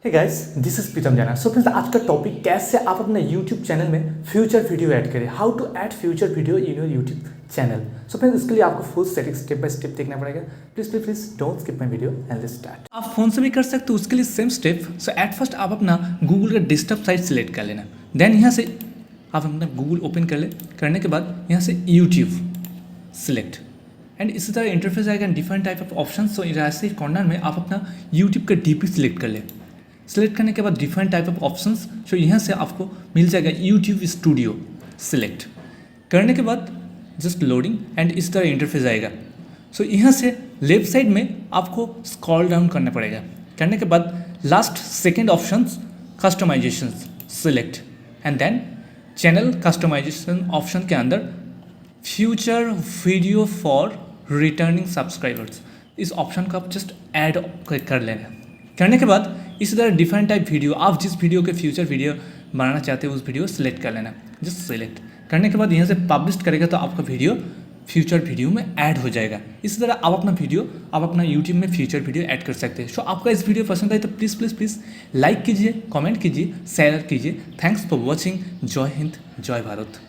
Hey guys, this is Pritam Jana. So friends, आज का topic कैसे आप अपने यूट्यूब चैनल में फ्यूचर वीडियो ऐड करें, how to add future video in your YouTube channel. So friends, इसके लिए आपको full setting step by step देखना पड़ेगा। Please please please don't skip my video and let's start. आप phone से भी कर सकते हो, उसके लिए same step. So at first आप अपना गूगल का डेस्कटॉप साइट सेलेक्ट कर लेना। देन यहाँ से आप अपना गूगल ओपन कर ले। करने के बाद यहाँ से यूट्यूब सिलेक्ट एंड इसी तरह इंटरफेस आएगा डिफरेंट टाइप ऑफ ऑप्शन। सो ऐसे कॉर्नर में आप अपना यूट्यूब का डीपी सिलेक्ट कर ले। सिलेक्ट करने के बाद डिफरेंट टाइप ऑफ ऑप्शंस, तो यहाँ से आपको मिल जाएगा यूट्यूब स्टूडियो। सिलेक्ट करने के बाद जस्ट लोडिंग एंड इस तरह इंटरफेस आएगा। सो यहाँ से लेफ्ट साइड में आपको स्क्रॉल डाउन करना पड़ेगा। करने के बाद last second option customization select and then channel customization option के अंदर future video for returning subscribers, इस ऑप्शन को आप जस्ट ऐड कर लेना। करने के बाद इसी तरह डिफरेंट टाइप वीडियो, आप जिस वीडियो के फ्यूचर वीडियो बनाना चाहते हो उस वीडियो सेलेक्ट कर लेना। जस्ट सेलेक्ट करने के बाद यहाँ से पब्लिश करेगा तो आपका वीडियो फ्यूचर वीडियो में ऐड हो जाएगा। इसी तरह आप अपना यूट्यूब में फ्यूचर वीडियो ऐड कर सकते हैं। सो आपका इस वीडियो पसंद आए तो प्लीज़ प्लीज़ प्लीज़ लाइक कीजिए, कमेंट कीजिए, शेयर कीजिए। Thanks for watching. जय हिंद, जय भारत।